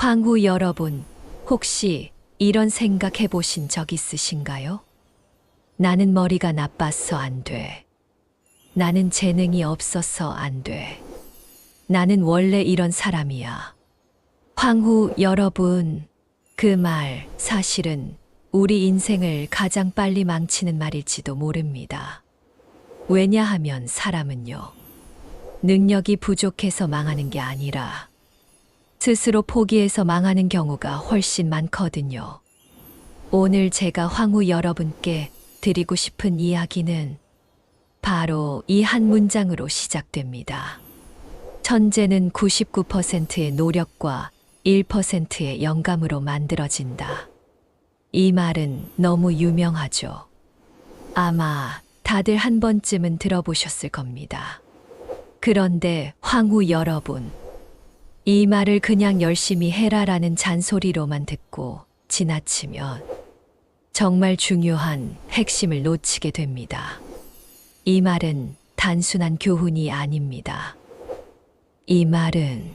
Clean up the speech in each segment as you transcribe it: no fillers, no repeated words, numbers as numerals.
황후 여러분, 혹시 이런 생각해 보신 적 있으신가요? 나는 머리가 나빠서 안 돼. 나는 재능이 없어서 안 돼. 나는 원래 이런 사람이야. 황후 여러분, 그 말 사실은 우리 인생을 가장 빨리 망치는 말일지도 모릅니다. 왜냐하면 사람은요, 능력이 부족해서 망하는 게 아니라 스스로 포기해서 망하는 경우가 훨씬 많거든요. 오늘 제가 황후 여러분께 드리고 싶은 이야기는 바로 이 한 문장으로 시작됩니다. 천재는 99%의 노력과 1%의 영감으로 만들어진다. 이 말은 너무 유명하죠. 아마 다들 한 번쯤은 들어보셨을 겁니다. 그런데 황후 여러분, 이 말을 그냥 열심히 해라라는 잔소리로만 듣고 지나치면 정말 중요한 핵심을 놓치게 됩니다. 이 말은 단순한 교훈이 아닙니다. 이 말은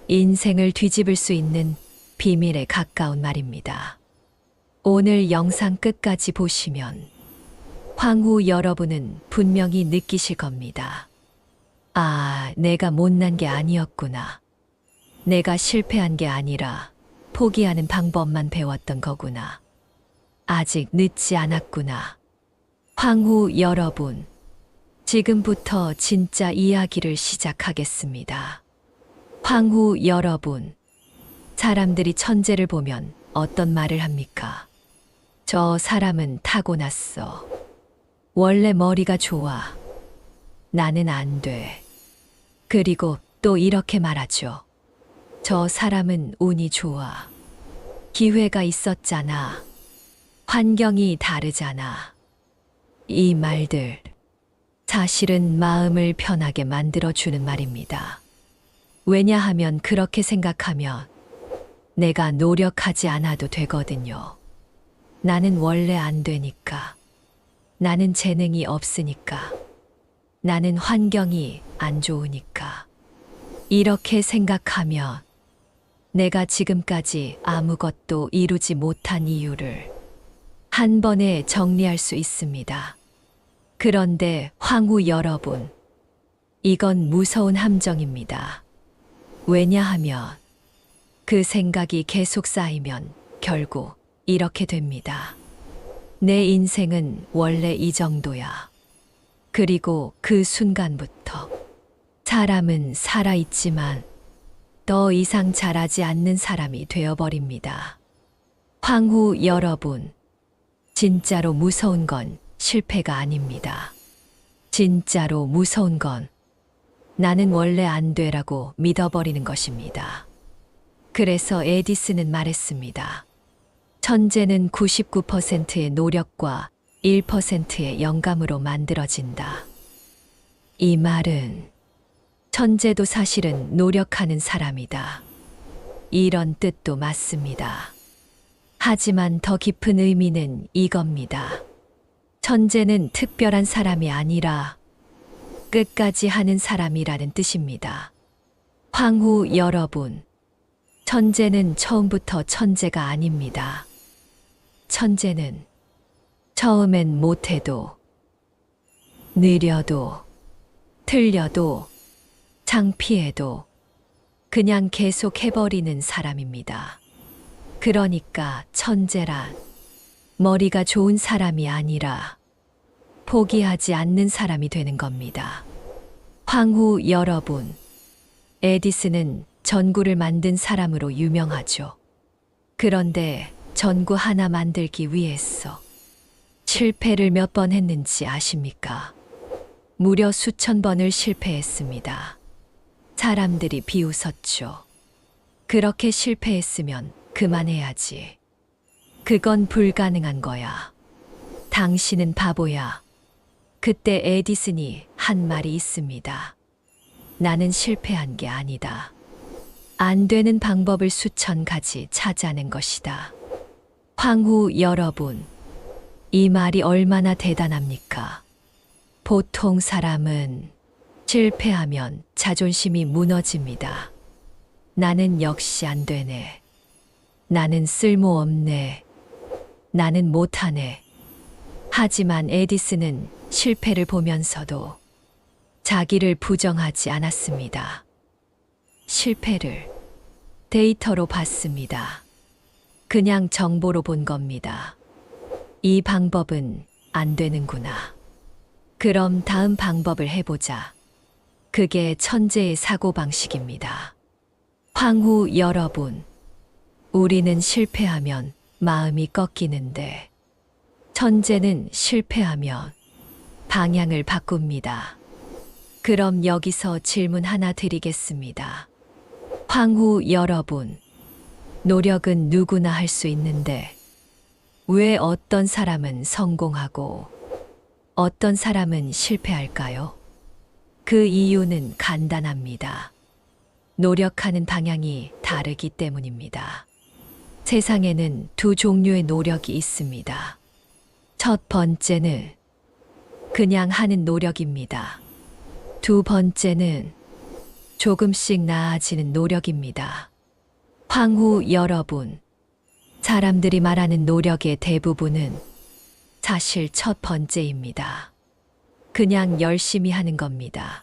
인생을 뒤집을 수 있는 비밀에 가까운 말입니다. 오늘 영상 끝까지 보시면 황후 여러분은 분명히 느끼실 겁니다. 아, 내가 못난 게 아니었구나. 내가 실패한 게 아니라 포기하는 방법만 배웠던 거구나. 아직 늦지 않았구나. 황후 여러분, 지금부터 진짜 이야기를 시작하겠습니다. 황후 여러분, 사람들이 천재를 보면 어떤 말을 합니까? 저 사람은 타고났어. 원래 머리가 좋아. 나는 안 돼. 그리고 또 이렇게 말하죠. 저 사람은 운이 좋아. 기회가 있었잖아. 환경이 다르잖아. 이 말들, 사실은 마음을 편하게 만들어주는 말입니다. 왜냐하면 그렇게 생각하면 내가 노력하지 않아도 되거든요. 나는 원래 안 되니까. 나는 재능이 없으니까. 나는 환경이 안 좋으니까. 이렇게 생각하면 내가 지금까지 아무것도 이루지 못한 이유를 한 번에 정리할 수 있습니다. 그런데 황후 여러분, 이건 무서운 함정입니다. 왜냐하면 그 생각이 계속 쌓이면 결국 이렇게 됩니다. 내 인생은 원래 이 정도야. 그리고 그 순간부터 사람은 살아있지만 더 이상 자라지 않는 사람이 되어버립니다. 황후 여러분, 진짜로 무서운 건 실패가 아닙니다. 진짜로 무서운 건 나는 원래 안 돼라고 믿어버리는 것입니다. 그래서 에디슨은 말했습니다. 천재는 99%의 노력과 1%의 영감으로 만들어진다. 이 말은 천재도 사실은 노력하는 사람이다. 이런 뜻도 맞습니다. 하지만 더 깊은 의미는 이겁니다. 천재는 특별한 사람이 아니라 끝까지 하는 사람이라는 뜻입니다. 황후 여러분, 천재는 처음부터 천재가 아닙니다. 천재는 처음엔 못해도, 느려도, 틀려도, 창피해도 그냥 계속 해버리는 사람입니다. 그러니까 천재란 머리가 좋은 사람이 아니라 포기하지 않는 사람이 되는 겁니다. 황후 여러분, 에디슨은 전구를 만든 사람으로 유명하죠. 그런데 전구 하나 만들기 위해서 실패를 몇 번 했는지 아십니까? 무려 수천 번을 실패했습니다. 사람들이 비웃었죠. 그렇게 실패했으면 그만해야지. 그건 불가능한 거야. 당신은 바보야. 그때 에디슨이 한 말이 있습니다. 나는 실패한 게 아니다. 안 되는 방법을 수천 가지 찾아낸 것이다. 황후 여러분, 이 말이 얼마나 대단합니까? 보통 사람은 실패하면 자존심이 무너집니다. 나는 역시 안 되네. 나는 쓸모없네. 나는 못하네. 하지만 에디슨은 실패를 보면서도 자기를 부정하지 않았습니다. 실패를 데이터로 봤습니다. 그냥 정보로 본 겁니다. 이 방법은 안 되는구나. 그럼 다음 방법을 해보자. 그게 천재의 사고방식입니다. 황후 여러분, 우리는 실패하면 마음이 꺾이는데, 천재는 실패하면 방향을 바꿉니다. 그럼 여기서 질문 하나 드리겠습니다. 황후 여러분, 노력은 누구나 할 수 있는데, 왜 어떤 사람은 성공하고 어떤 사람은 실패할까요? 그 이유는 간단합니다. 노력하는 방향이 다르기 때문입니다. 세상에는 두 종류의 노력이 있습니다. 첫 번째는 그냥 하는 노력입니다. 두 번째는 조금씩 나아지는 노력입니다. 황후 여러분, 사람들이 말하는 노력의 대부분은 사실 첫 번째입니다. 그냥 열심히 하는 겁니다.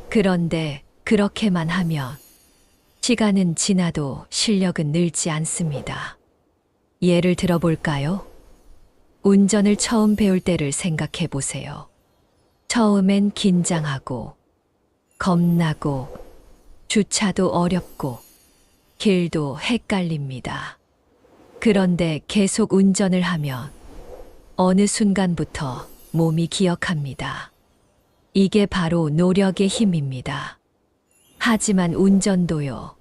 그런데 그렇게만 하면 시간은 지나도 실력은 늘지 않습니다. 예를 들어 볼까요? 운전을 처음 배울 때를 생각해 보세요. 처음엔 긴장하고, 겁나고, 주차도 어렵고, 길도 헷갈립니다. 그런데 계속 운전을 하면 어느 순간부터 몸이 기억합니다. 이게 바로 노력의 힘입니다. 하지만 운전도요.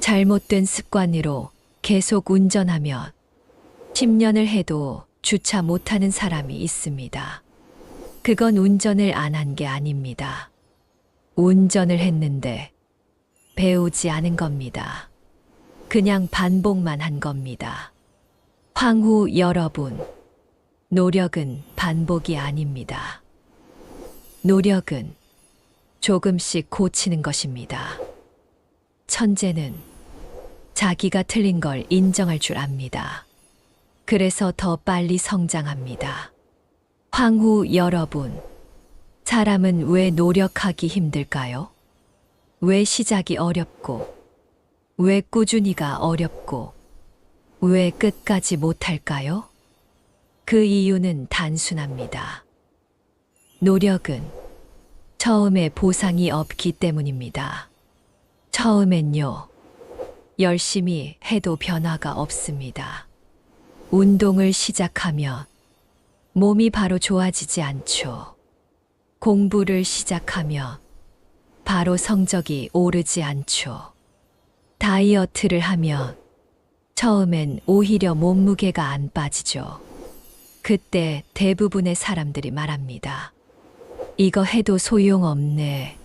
잘못된 습관으로 계속 운전하면 10년을 해도 주차 못하는 사람이 있습니다. 그건 운전을 안 한 게 아닙니다. 운전을 했는데 배우지 않은 겁니다. 그냥 반복만 한 겁니다. 황후 여러분, 노력은 반복이 아닙니다. 노력은 조금씩 고치는 것입니다. 천재는 자기가 틀린 걸 인정할 줄 압니다. 그래서 더 빨리 성장합니다. 황후 여러분, 사람은 왜 노력하기 힘들까요? 왜 시작이 어렵고, 왜 꾸준히가 어렵고, 왜 끝까지 못할까요? 그 이유는 단순합니다. 노력은 처음에 보상이 없기 때문입니다. 처음엔요, 열심히 해도 변화가 없습니다. 운동을 시작하면 몸이 바로 좋아지지 않죠. 공부를 시작하면 바로 성적이 오르지 않죠. 다이어트를 하면 처음엔 오히려 몸무게가 안 빠지죠. 그때 대부분의 사람들이 말합니다. 이거 해도 소용없네.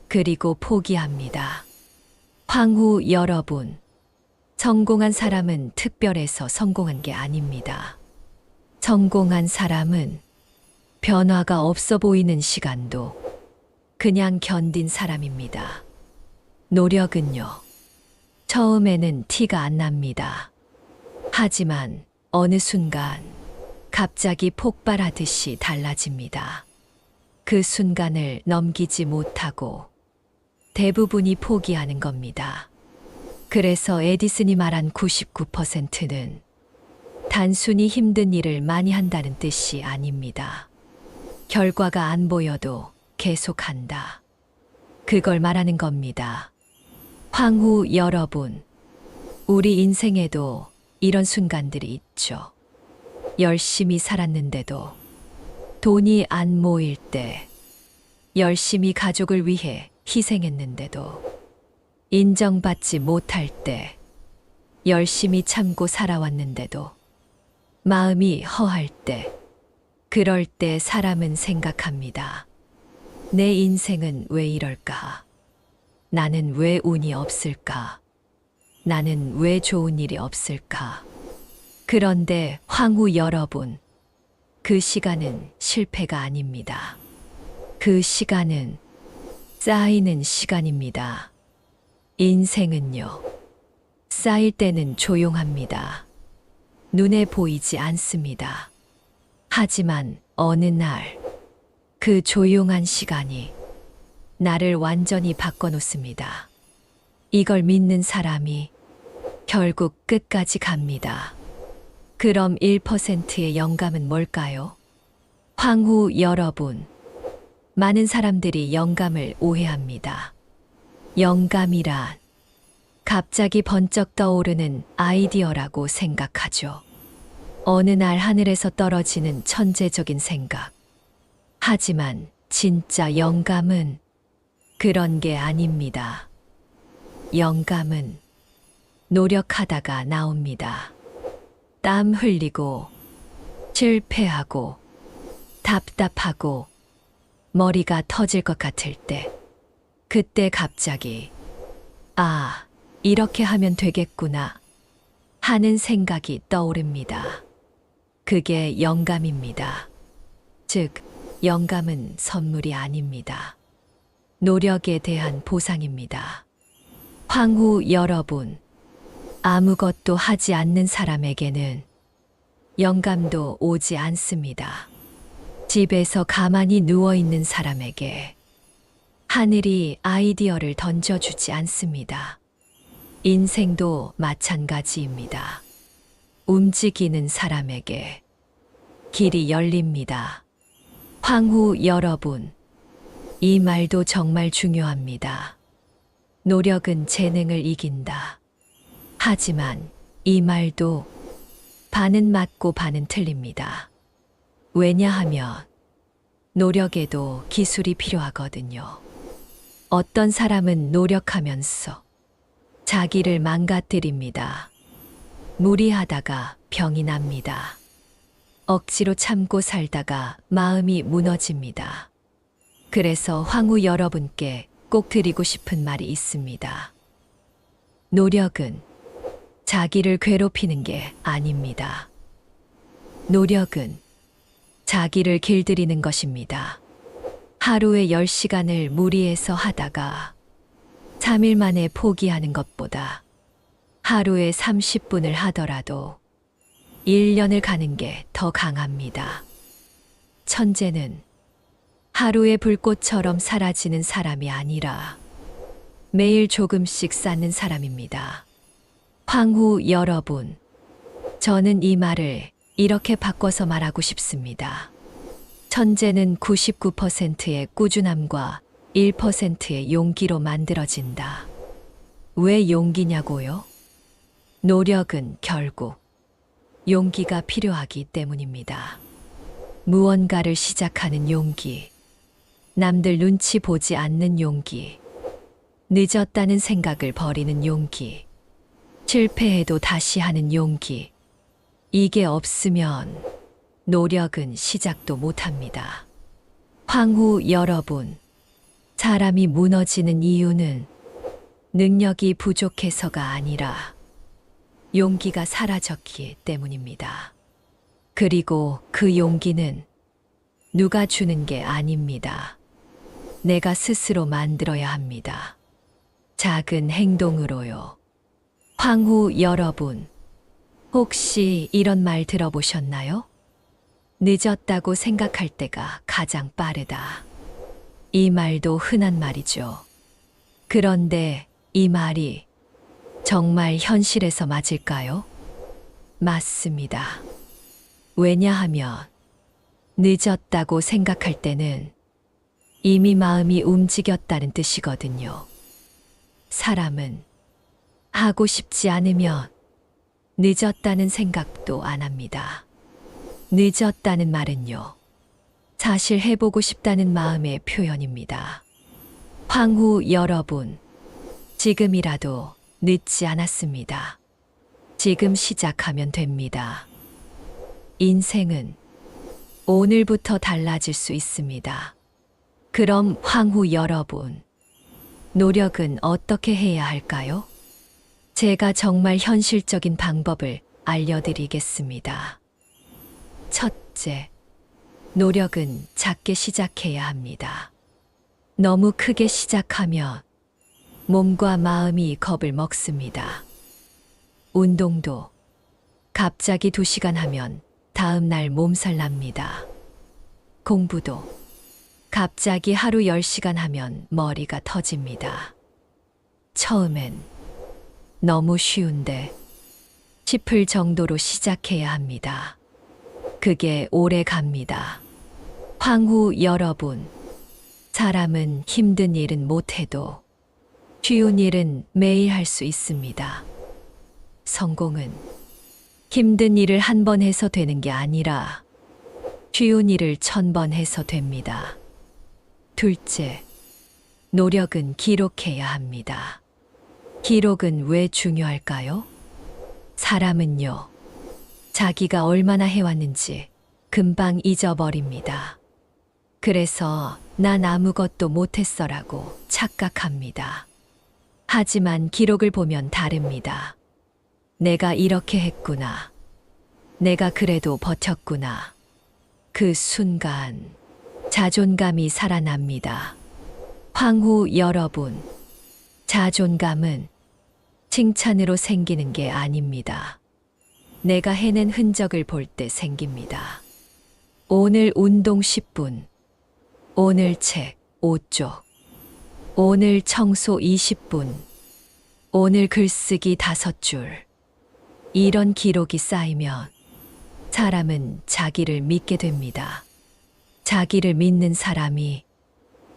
그리고 포기합니다. 황후 여러분, 성공한 사람은 특별해서 성공한 게 아닙니다. 성공한 사람은 변화가 없어 보이는 시간도 그냥 견딘 사람입니다. 노력은요, 처음에는 티가 안 납니다. 하지만 어느 순간 갑자기 폭발하듯이 달라집니다. 그 순간을 넘기지 못하고 대부분이 포기하는 겁니다. 그래서 에디슨이 말한 99%는 단순히 힘든 일을 많이 한다는 뜻이 아닙니다. 결과가 안 보여도 계속한다. 그걸 말하는 겁니다. 황후 여러분, 우리 인생에도 이런 순간들이 있죠. 열심히 살았는데도 돈이 안 모일 때, 열심히 가족을 위해 희생했는데도 인정받지 못할 때, 열심히 참고 살아왔는데도 마음이 허할 때, 그럴 때 사람은 생각합니다. 내 인생은 왜 이럴까? 나는 왜 운이 없을까? 나는 왜 좋은 일이 없을까? 그런데 황후 여러분, 그 시간은 실패가 아닙니다. 그 시간은 쌓이는 시간입니다. 인생은요, 쌓일 때는 조용합니다. 눈에 보이지 않습니다. 하지만 어느 날, 그 조용한 시간이 나를 완전히 바꿔놓습니다. 이걸 믿는 사람이 결국 끝까지 갑니다. 그럼 1%의 영감은 뭘까요? 황후 여러분, 많은 사람들이 영감을 오해합니다. 영감이란 갑자기 번쩍 떠오르는 아이디어라고 생각하죠. 어느 날 하늘에서 떨어지는 천재적인 생각. 하지만 진짜 영감은 그런 게 아닙니다. 영감은 노력하다가 나옵니다. 땀 흘리고, 실패하고, 답답하고, 머리가 터질 것 같을 때, 그때 갑자기, 아, 이렇게 하면 되겠구나 하는 생각이 떠오릅니다. 그게 영감입니다. 즉, 영감은 선물이 아닙니다. 노력에 대한 보상입니다. 황후 여러분, 아무것도 하지 않는 사람에게는 영감도 오지 않습니다. 집에서 가만히 누워 있는 사람에게 하늘이 아이디어를 던져주지 않습니다. 인생도 마찬가지입니다. 움직이는 사람에게 길이 열립니다. 황후 여러분, 이 말도 정말 중요합니다. 노력은 재능을 이긴다. 하지만 이 말도 반은 맞고 반은 틀립니다. 왜냐하면 노력에도 기술이 필요하거든요. 어떤 사람은 노력하면서 자기를 망가뜨립니다. 무리하다가 병이 납니다. 억지로 참고 살다가 마음이 무너집니다. 그래서 황후 여러분께 꼭 드리고 싶은 말이 있습니다. 노력은 자기를 괴롭히는 게 아닙니다. 노력은 자기를 길들이는 것입니다. 하루에 10시간을 무리해서 하다가 3일 만에 포기하는 것보다 하루에 30분을 하더라도 1년을 가는 게 더 강합니다. 천재는 하루의 불꽃처럼 사라지는 사람이 아니라 매일 조금씩 쌓는 사람입니다. 황후 여러분, 저는 이 말을 이렇게 바꿔서 말하고 싶습니다. 천재는 99%의 꾸준함과 1%의 용기로 만들어진다. 왜 용기냐고요? 노력은 결국 용기가 필요하기 때문입니다. 무언가를 시작하는 용기, 남들 눈치 보지 않는 용기, 늦었다는 생각을 버리는 용기, 실패해도 다시 하는 용기. 이게 없으면 노력은 시작도 못합니다. 황후 여러분, 사람이 무너지는 이유는 능력이 부족해서가 아니라 용기가 사라졌기 때문입니다. 그리고 그 용기는 누가 주는 게 아닙니다. 내가 스스로 만들어야 합니다. 작은 행동으로요. 황후 여러분, 혹시 이런 말 들어보셨나요? 늦었다고 생각할 때가 가장 빠르다. 이 말도 흔한 말이죠. 그런데 이 말이 정말 현실에서 맞을까요? 맞습니다. 왜냐하면 늦었다고 생각할 때는 이미 마음이 움직였다는 뜻이거든요. 사람은 하고 싶지 않으면 늦었다는 생각도 안 합니다. 늦었다는 말은요, 사실 해보고 싶다는 마음의 표현입니다. 황후 여러분, 지금이라도 늦지 않았습니다. 지금 시작하면 됩니다. 인생은 오늘부터 달라질 수 있습니다. 그럼 황후 여러분, 노력은 어떻게 해야 할까요? 제가 정말 현실적인 방법을 알려드리겠습니다. 첫째, 노력은 작게 시작해야 합니다. 너무 크게 시작하면 몸과 마음이 겁을 먹습니다. 운동도 갑자기 2시간 하면 다음 날 몸살 납니다. 공부도 갑자기 하루 10시간 하면 머리가 터집니다. 처음엔 너무 쉬운데 싶을 정도로 시작해야 합니다. 그게 오래 갑니다. 황후 여러분, 사람은 힘든 일은 못해도 쉬운 일은 매일 할 수 있습니다. 성공은 힘든 일을 한 번 해서 되는 게 아니라 쉬운 일을 1000번 해서 됩니다. 둘째, 노력은 기록해야 합니다. 기록은 왜 중요할까요? 사람은요, 자기가 얼마나 해왔는지 금방 잊어버립니다. 그래서 난 아무것도 못했어라고 착각합니다. 하지만 기록을 보면 다릅니다. 내가 이렇게 했구나. 내가 그래도 버텼구나. 그 순간 자존감이 살아납니다. 황후 여러분, 자존감은 칭찬으로 생기는 게 아닙니다. 내가 해낸 흔적을 볼 때 생깁니다. 오늘 운동 10분, 오늘 책 5쪽, 오늘 청소 20분, 오늘 글쓰기 5줄. 이런 기록이 쌓이면 사람은 자기를 믿게 됩니다. 자기를 믿는 사람이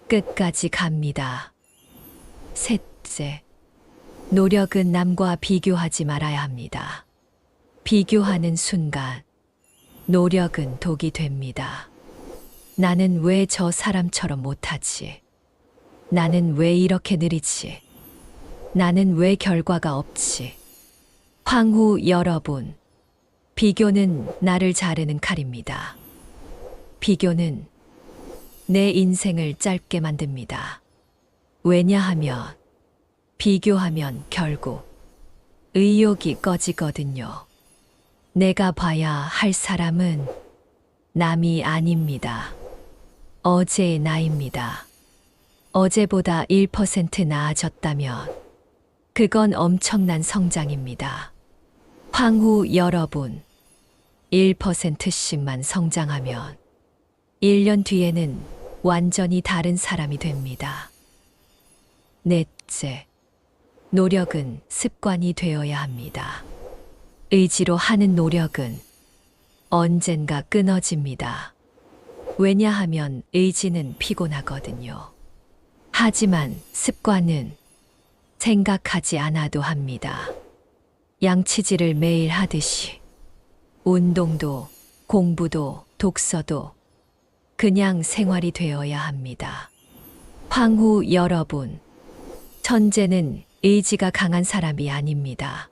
끝까지 갑니다. 셋째, 노력은 남과 비교하지 말아야 합니다. 비교하는 순간 노력은 독이 됩니다. 나는 왜 저 사람처럼 못하지? 나는 왜 이렇게 느리지? 나는 왜 결과가 없지? 황후 여러분, 비교는 나를 자르는 칼입니다. 비교는 내 인생을 짧게 만듭니다. 왜냐하면 비교하면 결국 의욕이 꺼지거든요. 내가 봐야 할 사람은 남이 아닙니다. 어제의 나입니다. 어제보다 1% 나아졌다면 그건 엄청난 성장입니다. 황후 여러분, 1%씩만 성장하면 1년 뒤에는 완전히 다른 사람이 됩니다. 넷째, 노력은 습관이 되어야 합니다. 의지로 하는 노력은 언젠가 끊어집니다. 왜냐하면 의지는 피곤하거든요. 하지만 습관은 생각하지 않아도 합니다. 양치질을 매일 하듯이 운동도 공부도 독서도 그냥 생활이 되어야 합니다. 황후 여러분, 천재는 의지가 강한 사람이 아닙니다.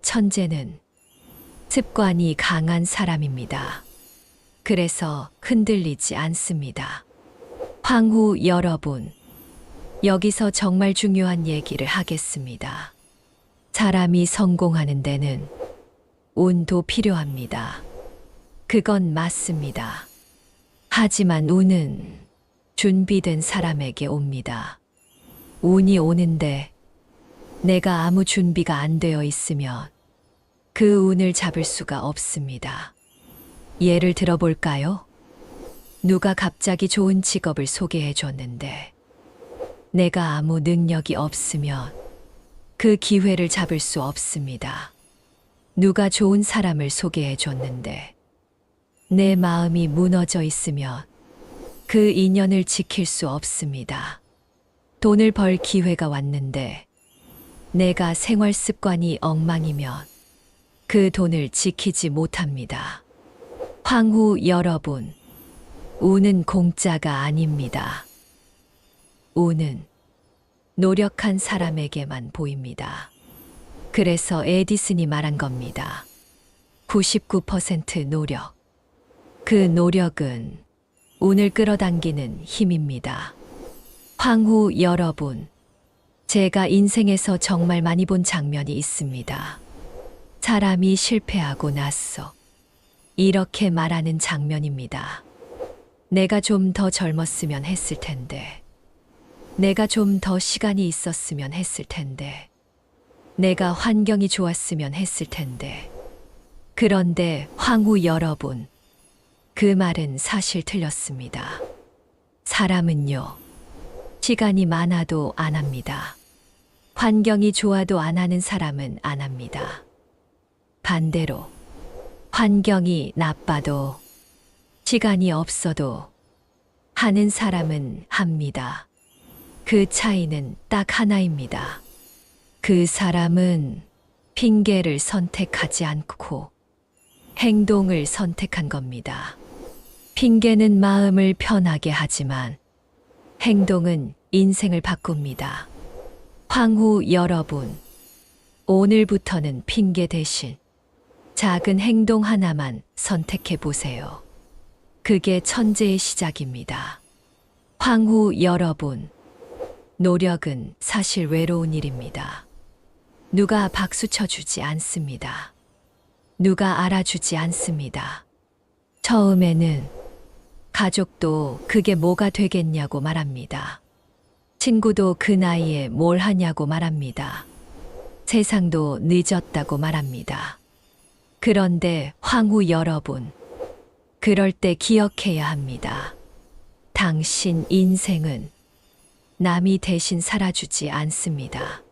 천재는 습관이 강한 사람입니다. 그래서 흔들리지 않습니다. 황후 여러분, 여기서 정말 중요한 얘기를 하겠습니다. 사람이 성공하는 데는 운도 필요합니다. 그건 맞습니다. 하지만 운은 준비된 사람에게 옵니다. 운이 오는데 내가 아무 준비가 안 되어 있으면 그 운을 잡을 수가 없습니다. 예를 들어볼까요? 누가 갑자기 좋은 직업을 소개해 줬는데 내가 아무 능력이 없으면 그 기회를 잡을 수 없습니다. 누가 좋은 사람을 소개해 줬는데 내 마음이 무너져 있으면 그 인연을 지킬 수 없습니다. 돈을 벌 기회가 왔는데 내가 생활 습관이 엉망이면 그 돈을 지키지 못합니다. 황후 여러분, 운은 공짜가 아닙니다. 운은 노력한 사람에게만 보입니다. 그래서 에디슨이 말한 겁니다. 99% 노력. 그 노력은 운을 끌어당기는 힘입니다. 황후 여러분, 제가 인생에서 정말 많이 본 장면이 있습니다. 사람이 실패하고 나서 이렇게 말하는 장면입니다. 내가 좀 더 젊었으면 했을 텐데. 내가 좀 더 시간이 있었으면 했을 텐데. 내가 환경이 좋았으면 했을 텐데. 그런데 황후 여러분, 그 말은 사실 틀렸습니다. 사람은요, 시간이 많아도 안 합니다. 환경이 좋아도 안 하는 사람은 안 합니다. 반대로, 환경이 나빠도, 시간이 없어도 하는 사람은 합니다. 그 차이는 딱 하나입니다. 그 사람은 핑계를 선택하지 않고 행동을 선택한 겁니다. 핑계는 마음을 편하게 하지만 행동은 인생을 바꿉니다. 황후 여러분, 오늘부터는 핑계 대신 작은 행동 하나만 선택해 보세요. 그게 천재의 시작입니다. 황후 여러분, 노력은 사실 외로운 일입니다. 누가 박수 쳐주지 않습니다. 누가 알아주지 않습니다. 처음에는 가족도 그게 뭐가 되겠냐고 말합니다. 친구도 그 나이에 뭘 하냐고 말합니다. 세상도 늦었다고 말합니다. 그런데 황후 여러분, 그럴 때 기억해야 합니다. 당신 인생은 남이 대신 살아주지 않습니다.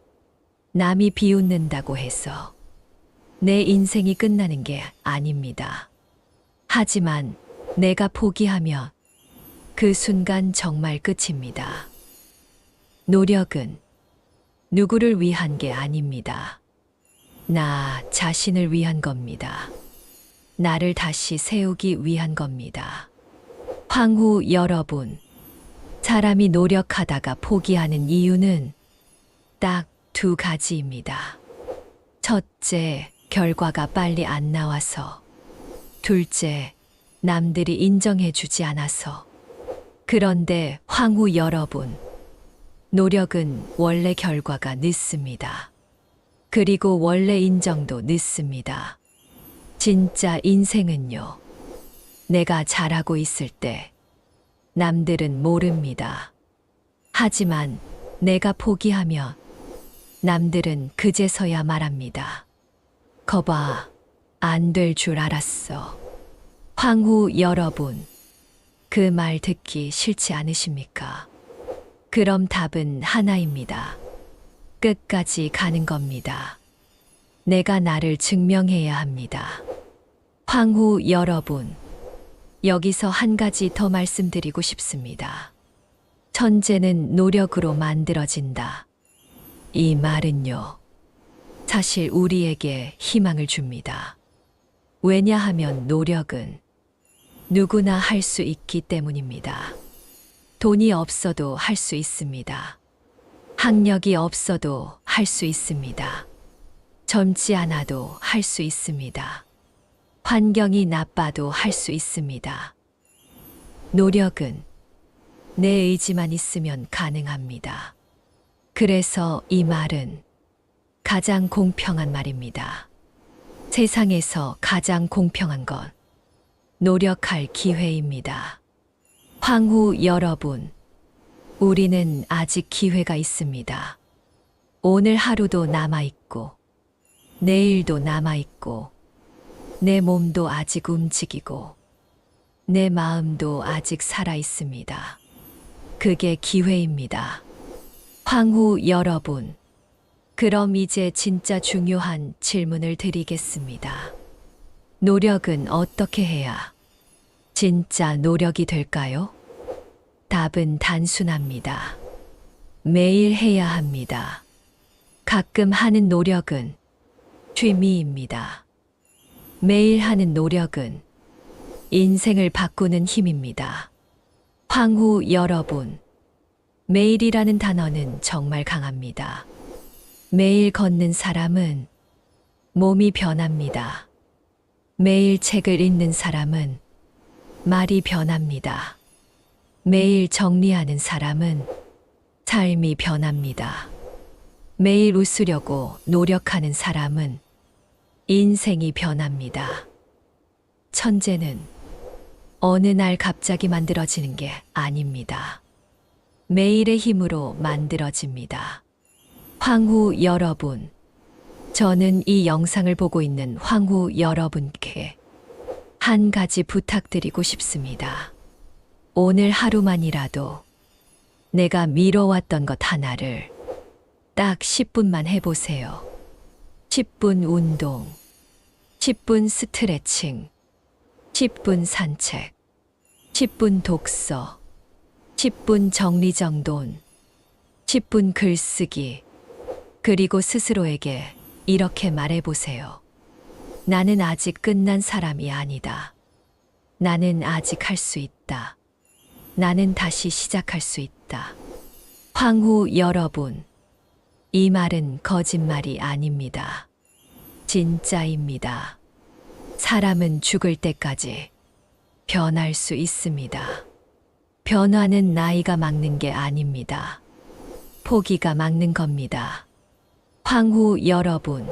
남이 비웃는다고 해서 내 인생이 끝나는 게 아닙니다. 하지만 내가 포기하면 그 순간 정말 끝입니다. 노력은 누구를 위한 게 아닙니다. 나 자신을 위한 겁니다. 나를 다시 세우기 위한 겁니다. 황후 여러분, 사람이 노력하다가 포기하는 이유는 딱 두 가지입니다. 첫째, 결과가 빨리 안 나와서. 둘째, 남들이 인정해 주지 않아서. 그런데 황후 여러분, 노력은 원래 결과가 늦습니다. 그리고 원래 인정도 늦습니다. 진짜 인생은요, 내가 잘하고 있을 때 남들은 모릅니다. 하지만 내가 포기하면 남들은 그제서야 말합니다. 거봐, 안 될 줄 알았어. 황후 여러분, 그 말 듣기 싫지 않으십니까? 그럼 답은 하나입니다. 끝까지 가는 겁니다. 내가 나를 증명해야 합니다. 황후 여러분, 여기서 한 가지 더 말씀드리고 싶습니다. 천재는 노력으로 만들어진다. 이 말은요, 사실 우리에게 희망을 줍니다. 왜냐하면 노력은 누구나 할 수 있기 때문입니다. 돈이 없어도 할 수 있습니다. 학력이 없어도 할 수 있습니다. 젊지 않아도 할 수 있습니다. 환경이 나빠도 할 수 있습니다. 노력은 내 의지만 있으면 가능합니다. 그래서 이 말은 가장 공평한 말입니다. 세상에서 가장 공평한 건 노력할 기회입니다. 황후 여러분, 우리는 아직 기회가 있습니다. 오늘 하루도 남아있고, 내일도 남아있고, 내 몸도 아직 움직이고, 내 마음도 아직 살아있습니다. 그게 기회입니다. 황후 여러분, 그럼 이제 진짜 중요한 질문을 드리겠습니다. 노력은 어떻게 해야 진짜 노력이 될까요? 답은 단순합니다. 매일 해야 합니다. 가끔 하는 노력은 취미입니다. 매일 하는 노력은 인생을 바꾸는 힘입니다. 황후 여러분, 매일이라는 단어는 정말 강합니다. 매일 걷는 사람은 몸이 변합니다. 매일 책을 읽는 사람은 말이 변합니다. 매일 정리하는 사람은 삶이 변합니다. 매일 웃으려고 노력하는 사람은 인생이 변합니다. 천재는 어느 날 갑자기 만들어지는 게 아닙니다. 매일의 힘으로 만들어집니다. 황후 여러분, 저는 이 영상을 보고 있는 황후 여러분께 한 가지 부탁드리고 싶습니다. 오늘 하루만이라도 내가 미뤄왔던 것 하나를 딱 10분만 해보세요. 10분 운동, 10분 스트레칭, 10분 산책, 10분 독서, 10분 정리정돈, 10분 글쓰기, 그리고 스스로에게 이렇게 말해보세요. 나는 아직 끝난 사람이 아니다. 나는 아직 할 수 있다. 나는 다시 시작할 수 있다. 황후 여러분, 이 말은 거짓말이 아닙니다. 진짜입니다. 사람은 죽을 때까지 변할 수 있습니다. 변화는 나이가 막는 게 아닙니다. 포기가 막는 겁니다. 황후 여러분,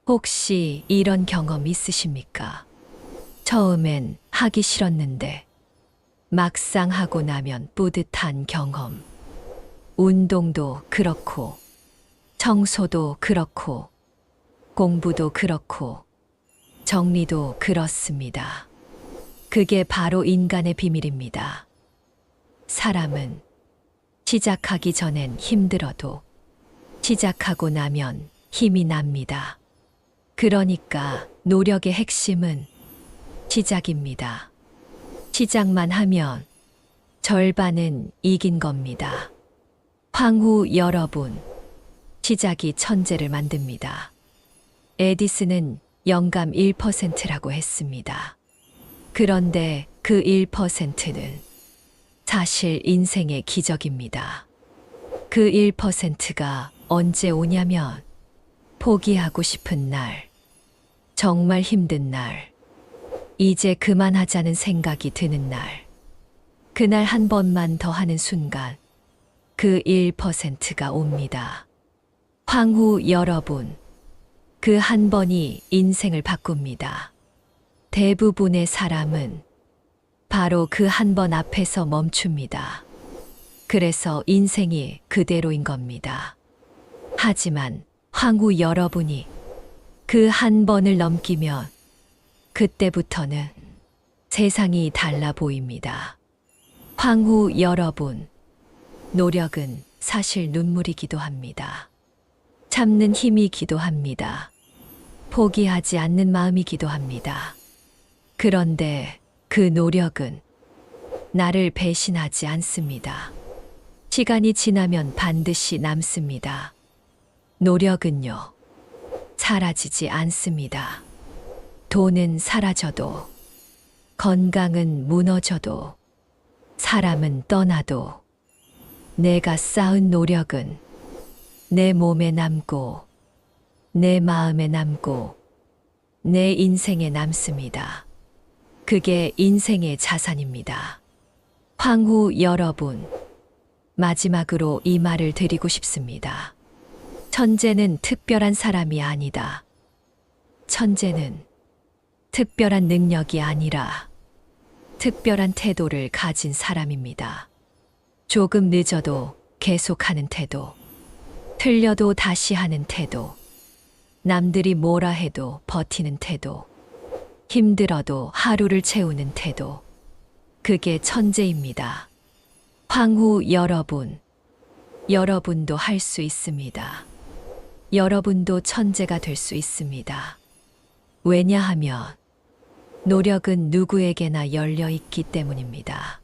혹시 이런 경험 있으십니까? 처음엔 하기 싫었는데 막상 하고 나면 뿌듯한 경험. 운동도 그렇고, 청소도 그렇고, 공부도 그렇고, 정리도 그렇습니다. 그게 바로 인간의 비밀입니다. 사람은 시작하기 전엔 힘들어도 시작하고 나면 힘이 납니다. 그러니까 노력의 핵심은 시작입니다. 시작만 하면 절반은 이긴 겁니다. 황후 여러분, 시작이 천재를 만듭니다. 에디슨은 영감 1%라고 했습니다. 그런데 그 1%는 사실 인생의 기적입니다. 그 1%가 언제 오냐면 포기하고 싶은 날, 정말 힘든 날, 이제 그만하자는 생각이 드는 날, 그날 한 번만 더 하는 순간 그 1%가 옵니다. 황후 여러분, 그 한 번이 인생을 바꿉니다. 대부분의 사람은 바로 그 한 번 앞에서 멈춥니다. 그래서 인생이 그대로인 겁니다. 하지만 황후 여러분이 그 한 번을 넘기면 그때부터는 세상이 달라 보입니다. 황후 여러분, 노력은 사실 눈물이기도 합니다. 참는 힘이기도 합니다. 포기하지 않는 마음이기도 합니다. 그런데 그 노력은 나를 배신하지 않습니다. 시간이 지나면 반드시 남습니다. 노력은요, 사라지지 않습니다. 돈은 사라져도, 건강은 무너져도, 사람은 떠나도, 내가 쌓은 노력은 내 몸에 남고, 내 마음에 남고, 내 인생에 남습니다. 그게 인생의 자산입니다. 황후 여러분, 마지막으로 이 말을 드리고 싶습니다. 천재는 특별한 사람이 아니다. 천재는 특별한 능력이 아니라 특별한 태도를 가진 사람입니다. 조금 늦어도 계속하는 태도, 틀려도 다시 하는 태도, 남들이 뭐라 해도 버티는 태도, 힘들어도 하루를 채우는 태도, 그게 천재입니다. 황후 여러분, 여러분도 할 수 있습니다. 여러분도 천재가 될 수 있습니다. 왜냐하면 노력은 누구에게나 열려 있기 때문입니다.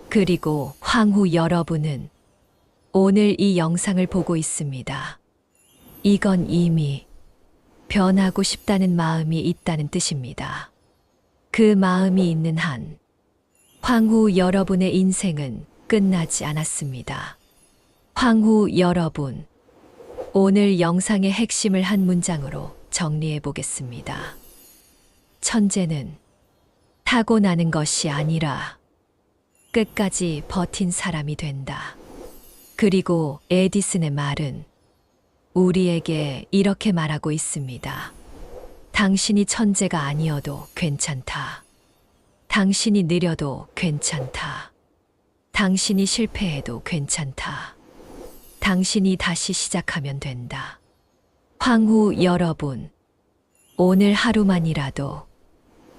그리고 황후 여러분은 오늘 이 영상을 보고 있습니다. 이건 이미 변하고 싶다는 마음이 있다는 뜻입니다. 그 마음이 있는 한 황후 여러분의 인생은 끝나지 않았습니다. 황후 여러분, 오늘 영상의 핵심을 한 문장으로 정리해 보겠습니다. 천재는 타고나는 것이 아니라 끝까지 버틴 사람이 된다. 그리고 에디슨의 말은 우리에게 이렇게 말하고 있습니다. 당신이 천재가 아니어도 괜찮다. 당신이 느려도 괜찮다. 당신이 실패해도 괜찮다. 당신이 다시 시작하면 된다. 황후 여러분, 오늘 하루만이라도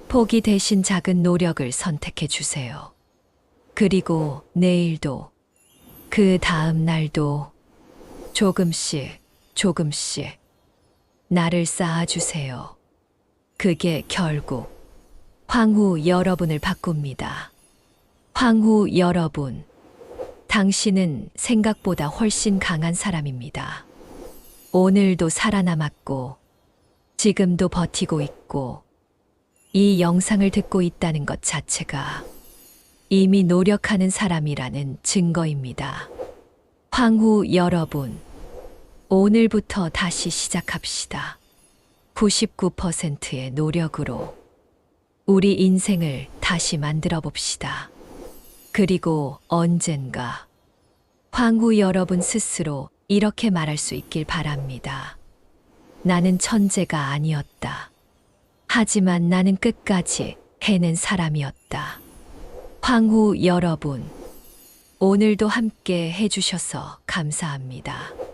포기 대신 작은 노력을 선택해 주세요. 그리고 내일도, 그 다음 날도 조금씩 나를 쌓아주세요. 그게 결국 황후 여러분을 바꿉니다. 황후 여러분, 당신은 생각보다 훨씬 강한 사람입니다. 오늘도 살아남았고, 지금도 버티고 있고, 이 영상을 듣고 있다는 것 자체가 이미 노력하는 사람이라는 증거입니다. 황후 여러분, 오늘부터 다시 시작합시다. 99%의 노력으로 우리 인생을 다시 만들어 봅시다. 그리고 언젠가 황후 여러분 스스로 이렇게 말할 수 있길 바랍니다. 나는 천재가 아니었다. 하지만 나는 끝까지 해낸 사람이었다. 황후 여러분, 오늘도 함께 해주셔서 감사합니다.